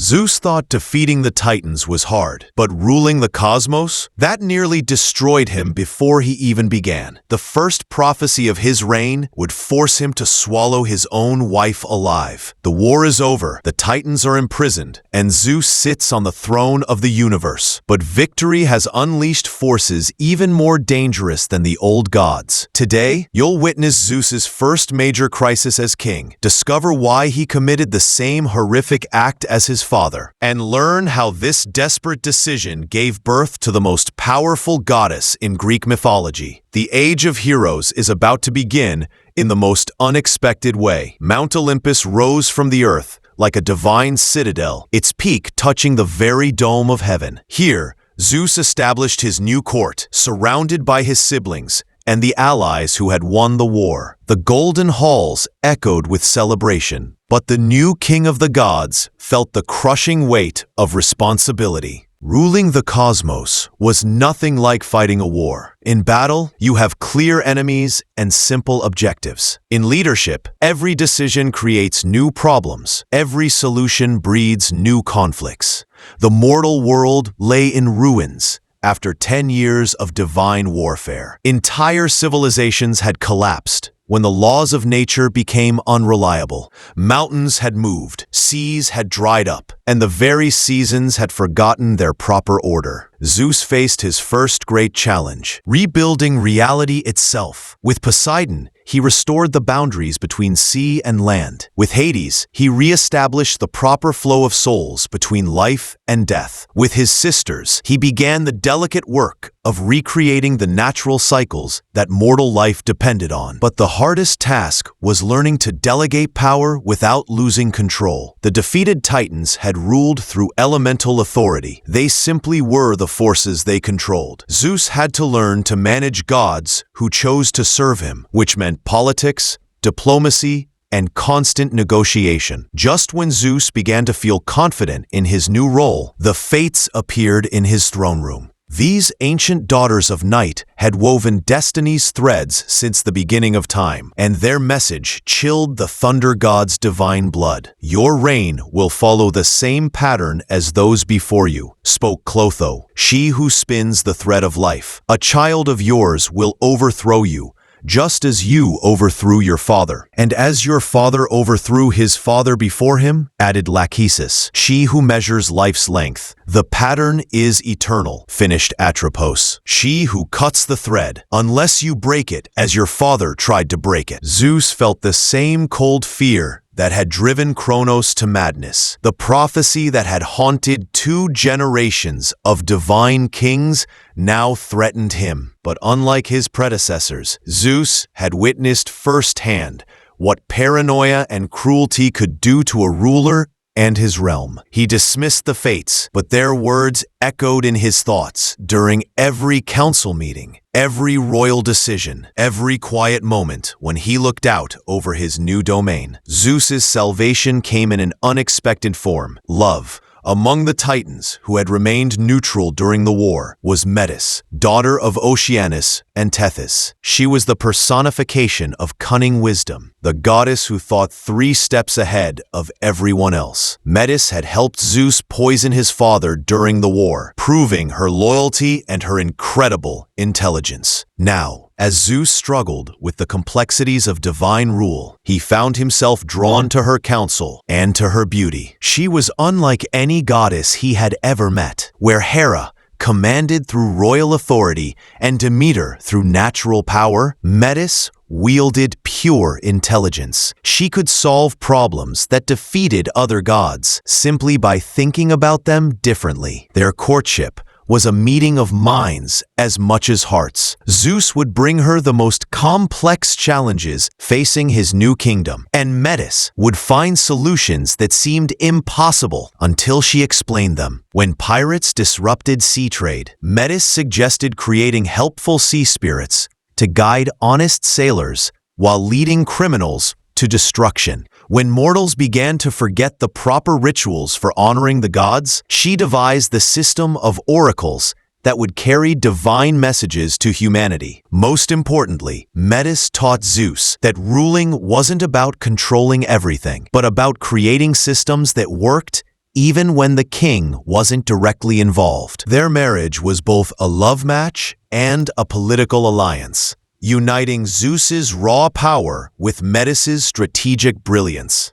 Zeus thought defeating the Titans was hard, but ruling the cosmos? That nearly destroyed him before he even began. The first prophecy of his reign would force him to swallow his own wife alive. The war is over, the Titans are imprisoned, and Zeus sits on the throne of the universe. But victory has unleashed forces even more dangerous than the old gods. Today, you'll witness Zeus's first major crisis as king, discover why he committed the same horrific act as his father, and learn how this desperate decision gave birth to the most powerful goddess in Greek mythology. The Age of Heroes is about to begin in the most unexpected way. Mount Olympus rose from the earth like a divine citadel, its peak touching the very dome of heaven. Here, Zeus established his new court, surrounded by his siblings and the allies who had won the war. The golden halls echoed with celebration, but the new king of the gods felt the crushing weight of responsibility. Ruling the cosmos was nothing like fighting a war. In battle, you have clear enemies and simple objectives. In leadership, every decision creates new problems. Every solution breeds new conflicts. The mortal world lay in ruins after 10 years of divine warfare. Entire civilizations had collapsed when the laws of nature became unreliable. Mountains had moved, seas had dried up, and the very seasons had forgotten their proper order. Zeus faced his first great challenge, rebuilding reality itself. With Poseidon, he restored the boundaries between sea and land. With Hades, he re-established the proper flow of souls between life and death. With his sisters, he began the delicate work of recreating the natural cycles that mortal life depended on. But the hardest task was learning to delegate power without losing control. The defeated Titans had ruled through elemental authority. They simply were the forces they controlled. Zeus had to learn to manage gods who chose to serve him, which meant politics, diplomacy, and constant negotiation. Just when Zeus began to feel confident in his new role, the Fates appeared in his throne room. These ancient daughters of night had woven destiny's threads since the beginning of time, and their message chilled the thunder god's divine blood. "Your reign will follow the same pattern as those before you," spoke Clotho, "she who spins the thread of life. A child of yours will overthrow you, just as you overthrew your father. And as your father overthrew his father before him," added Lachesis, "she who measures life's length. The pattern is eternal," finished Atropos, "she who cuts the thread, unless you break it as your father tried to break it." Zeus felt the same cold fear that had driven Kronos to madness. The prophecy that had haunted 2 generations of divine kings now threatened him. But unlike his predecessors, Zeus had witnessed firsthand what paranoia and cruelty could do to a ruler and his realm. He dismissed the Fates, but their words echoed in his thoughts during every council meeting, every royal decision, every quiet moment when he looked out over his new domain. Zeus's salvation came in an unexpected form: love. Among the Titans who had remained neutral during the war was Metis, daughter of Oceanus and Tethys. She was the personification of cunning wisdom, the goddess who thought 3 steps ahead of everyone else. Metis had helped Zeus poison his father during the war, proving her loyalty and her incredible intelligence. Now, as Zeus struggled with the complexities of divine rule, he found himself drawn to her counsel and to her beauty. She was unlike any goddess he had ever met, where Hera commanded through royal authority and Demeter through natural power. Metis wielded pure intelligence. She could solve problems that defeated other gods simply by thinking about them differently. Their courtship was a meeting of minds as much as hearts. Zeus would bring her the most complex challenges facing his new kingdom, and Metis would find solutions that seemed impossible until she explained them. When pirates disrupted sea trade, Metis suggested creating helpful sea spirits to guide honest sailors while leading criminals to destruction. When mortals began to forget the proper rituals for honoring the gods, she devised the system of oracles that would carry divine messages to humanity. Most importantly, Metis taught Zeus that ruling wasn't about controlling everything, but about creating systems that worked even when the king wasn't directly involved. Their marriage was both a love match and a political alliance, uniting Zeus's raw power with Metis's strategic brilliance.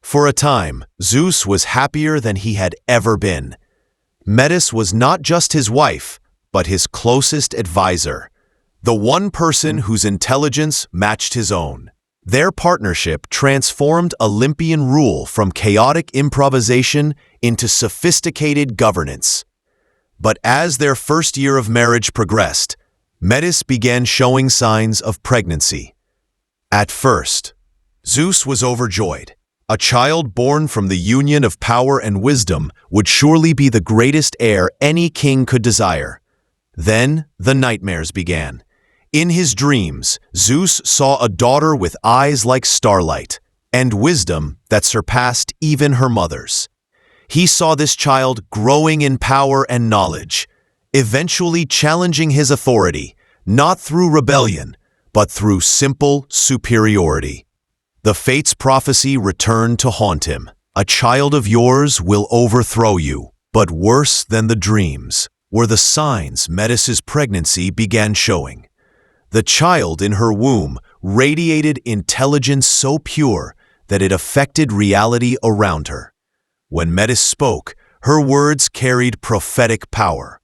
For a time, Zeus was happier than he had ever been. Metis was not just his wife, but his closest advisor, the one person whose intelligence matched his own. Their partnership transformed Olympian rule from chaotic improvisation into sophisticated governance. But as their first year of marriage progressed, Metis began showing signs of pregnancy. At first, Zeus was overjoyed. A child born from the union of power and wisdom would surely be the greatest heir any king could desire. Then the nightmares began. In his dreams, Zeus saw a daughter with eyes like starlight and wisdom that surpassed even her mother's. He saw this child growing in power and knowledge, eventually challenging his authority, not through rebellion, but through simple superiority. The fate's prophecy returned to haunt him. A child of yours will overthrow you. But worse than the dreams were the signs Metis's pregnancy began showing. The child in her womb radiated intelligence so pure that it affected reality around her. When Metis spoke, her words carried prophetic power.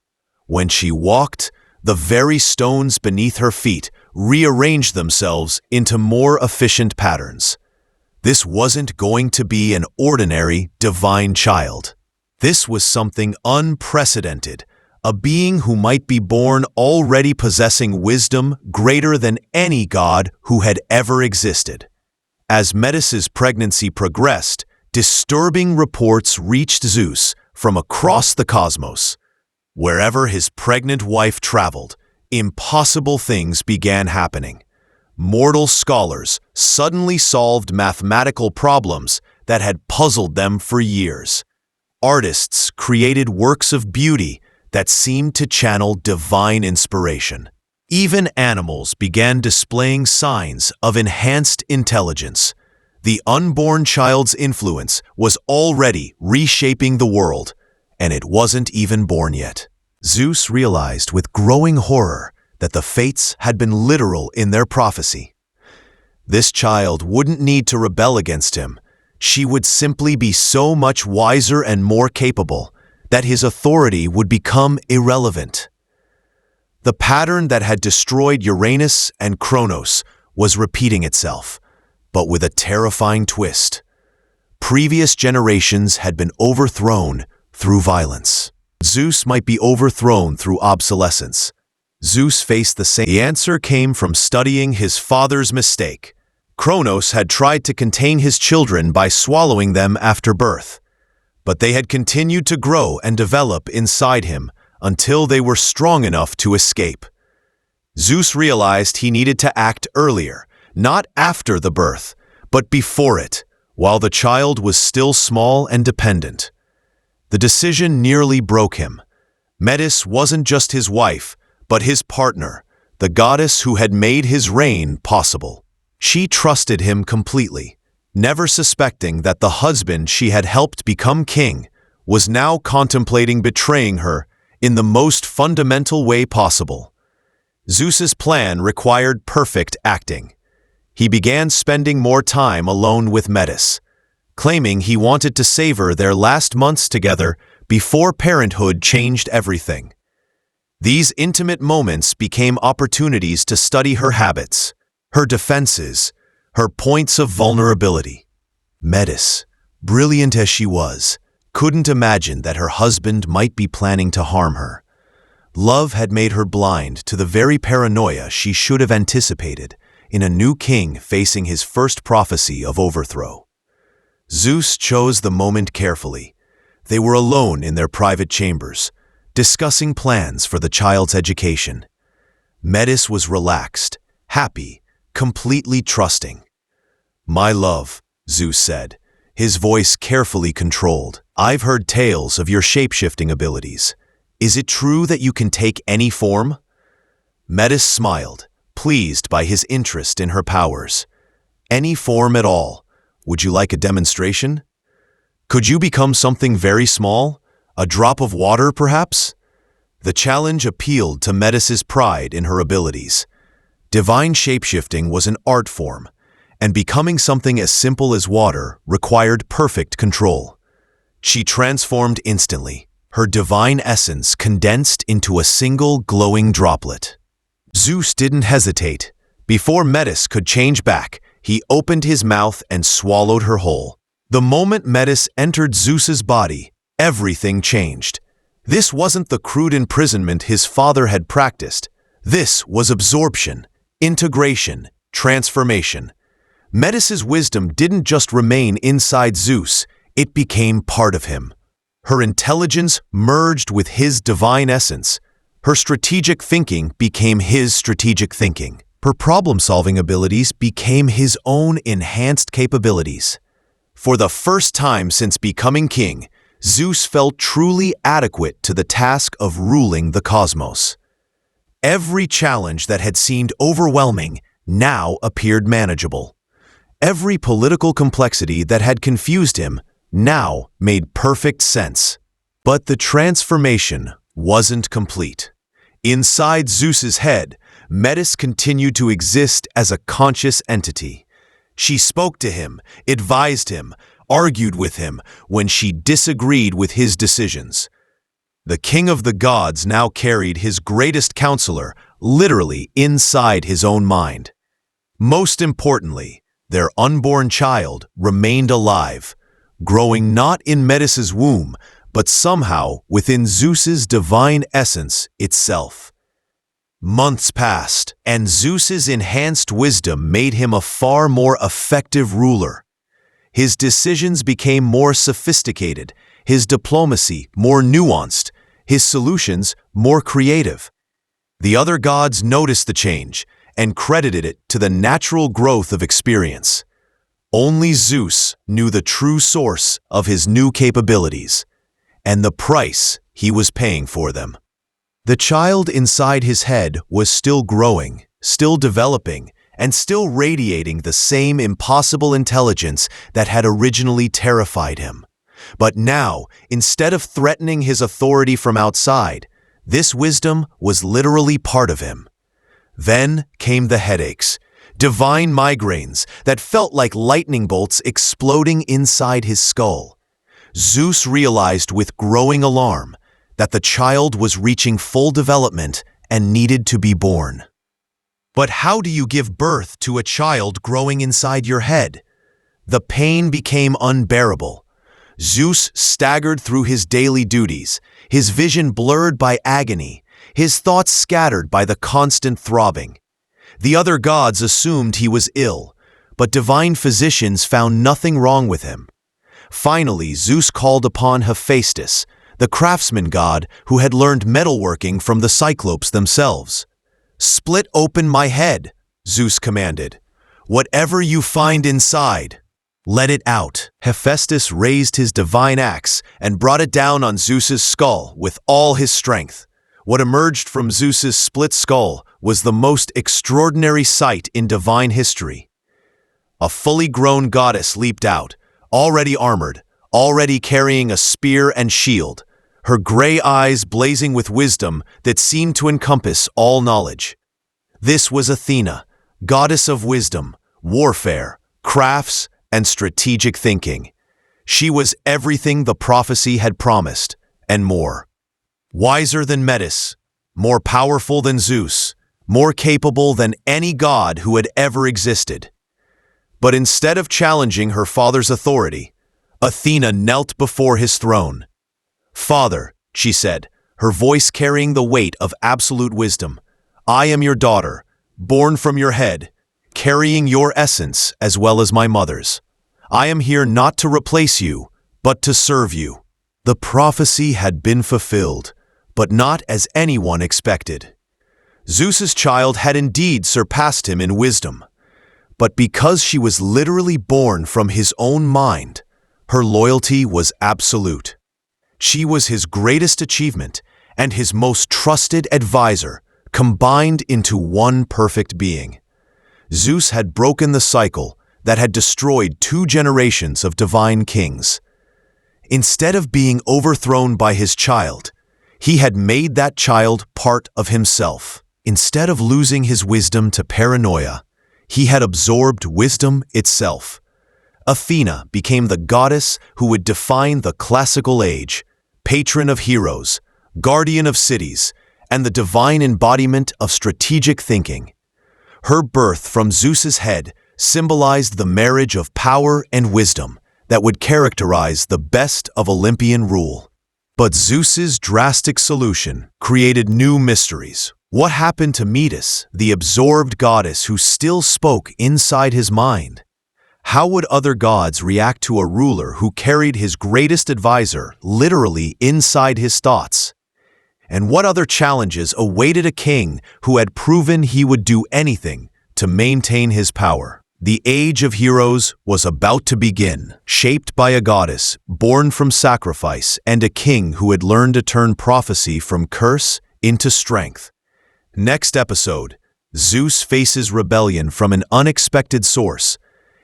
When she walked, the very stones beneath her feet rearranged themselves into more efficient patterns. This wasn't going to be an ordinary divine child. This was something unprecedented, a being who might be born already possessing wisdom greater than any god who had ever existed. As Metis's pregnancy progressed, disturbing reports reached Zeus from across the cosmos. Wherever his pregnant wife traveled, impossible things began happening. Mortal scholars suddenly solved mathematical problems that had puzzled them for years. Artists created works of beauty that seemed to channel divine inspiration. Even animals began displaying signs of enhanced intelligence. The unborn child's influence was already reshaping the world, and it wasn't even born yet. Zeus realized with growing horror that the fates had been literal in their prophecy. This child wouldn't need to rebel against him. She would simply be so much wiser and more capable that his authority would become irrelevant. The pattern that had destroyed Uranus and Kronos was repeating itself, but with a terrifying twist. Previous generations had been overthrown through violence. Zeus might be overthrown through obsolescence. Zeus faced the same. The answer came from studying his father's mistake. Kronos had tried to contain his children by swallowing them after birth, but they had continued to grow and develop inside him until they were strong enough to escape. Zeus realized he needed to act earlier, not after the birth, but before it, while the child was still small and dependent. The decision nearly broke him. Metis wasn't just his wife, but his partner, the goddess who had made his reign possible. She trusted him completely, never suspecting that the husband she had helped become king was now contemplating betraying her in the most fundamental way possible. Zeus's plan required perfect acting. He began spending more time alone with Metis, claiming he wanted to savor their last months together before parenthood changed everything. These intimate moments became opportunities to study her habits, her defenses, her points of vulnerability. Metis, brilliant as she was, couldn't imagine that her husband might be planning to harm her. Love had made her blind to the very paranoia she should have anticipated in a new king facing his first prophecy of overthrow. Zeus chose the moment carefully. They were alone in their private chambers, discussing plans for the child's education. Metis was relaxed, happy, completely trusting. "My love," Zeus said, his voice carefully controlled, "I've heard tales of your shape-shifting abilities. Is it true that you can take any form?" Metis smiled, pleased by his interest in her powers. "Any form at all. Would you like a demonstration?" Could you become something very small? A drop of water, perhaps? The challenge appealed to Metis's pride in her abilities. Divine shapeshifting was an art form, and becoming something as simple as water required perfect control. She transformed instantly, her divine essence condensed into a single glowing droplet. Zeus didn't hesitate. Before Metis could change back, he opened his mouth and swallowed her whole. The moment Metis entered Zeus's body, everything changed. This wasn't the crude imprisonment his father had practiced. This was absorption, integration, transformation. Metis's wisdom didn't just remain inside Zeus, it became part of him. Her intelligence merged with his divine essence. Her strategic thinking became his strategic thinking. Her problem-solving abilities became his own enhanced capabilities. For the first time since becoming king, Zeus felt truly adequate to the task of ruling the cosmos. Every challenge that had seemed overwhelming now appeared manageable. Every political complexity that had confused him now made perfect sense. But the transformation wasn't complete. Inside Zeus's head, Metis continued to exist as a conscious entity. She spoke to him, advised him, argued with him when she disagreed with his decisions. The king of the gods now carried his greatest counselor literally inside his own mind. Most importantly, their unborn child remained alive, growing not in Metis's womb, but somehow within Zeus's divine essence itself. Months passed, and Zeus's enhanced wisdom made him a far more effective ruler. His decisions became more sophisticated, his diplomacy more nuanced, his solutions more creative. The other gods noticed the change and credited it to the natural growth of experience. Only Zeus knew the true source of his new capabilities and the price he was paying for them. The child inside his head was still growing, still developing, and still radiating the same impossible intelligence that had originally terrified him. But now, instead of threatening his authority from outside, this wisdom was literally part of him. Then came the headaches, divine migraines that felt like lightning bolts exploding inside his skull. Zeus realized with growing alarm that the child was reaching full development and needed to be born. But how do you give birth to a child growing inside your head? The pain became unbearable. Zeus staggered through his daily duties, his vision blurred by agony, his thoughts scattered by the constant throbbing. The other gods assumed he was ill, but divine physicians found nothing wrong with him. Finally, Zeus called upon Hephaestus, the craftsman god who had learned metalworking from the Cyclopes themselves. "Split open my head," Zeus commanded. "Whatever you find inside, let it out." Hephaestus raised his divine axe and brought it down on Zeus's skull with all his strength. What emerged from Zeus's split skull was the most extraordinary sight in divine history. A fully grown goddess leaped out, already armored, already carrying a spear and shield, her gray eyes blazing with wisdom that seemed to encompass all knowledge. This was Athena, goddess of wisdom, warfare, crafts, and strategic thinking. She was everything the prophecy had promised, and more. Wiser than Metis, more powerful than Zeus, more capable than any god who had ever existed. But instead of challenging her father's authority, Athena knelt before his throne. "Father," she said, her voice carrying the weight of absolute wisdom, "I am your daughter, born from your head, carrying your essence as well as my mother's. I am here not to replace you, but to serve you." The prophecy had been fulfilled, but not as anyone expected. Zeus's child had indeed surpassed him in wisdom, but because she was literally born from his own mind, her loyalty was absolute. She was his greatest achievement and his most trusted advisor, combined into one perfect being. Zeus had broken the cycle that had destroyed 2 generations of divine kings. Instead of being overthrown by his child, he had made that child part of himself. Instead of losing his wisdom to paranoia, he had absorbed wisdom itself. Athena became the goddess who would define the classical age, patron of heroes, guardian of cities, and the divine embodiment of strategic thinking. Her birth from Zeus's head symbolized the marriage of power and wisdom that would characterize the best of Olympian rule. But Zeus's drastic solution created new mysteries. What happened to Metis, the absorbed goddess who still spoke inside his mind? How would other gods react to a ruler who carried his greatest advisor literally inside his thoughts? And what other challenges awaited a king who had proven he would do anything to maintain his power? The age of heroes was about to begin, shaped by a goddess born from sacrifice and a king who had learned to turn prophecy from curse into strength. Next episode, Zeus faces rebellion from an unexpected source.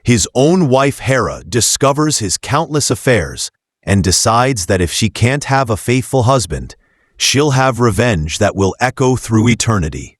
His own wife Hera discovers his countless affairs and decides that if she can't have a faithful husband, she'll have revenge that will echo through eternity.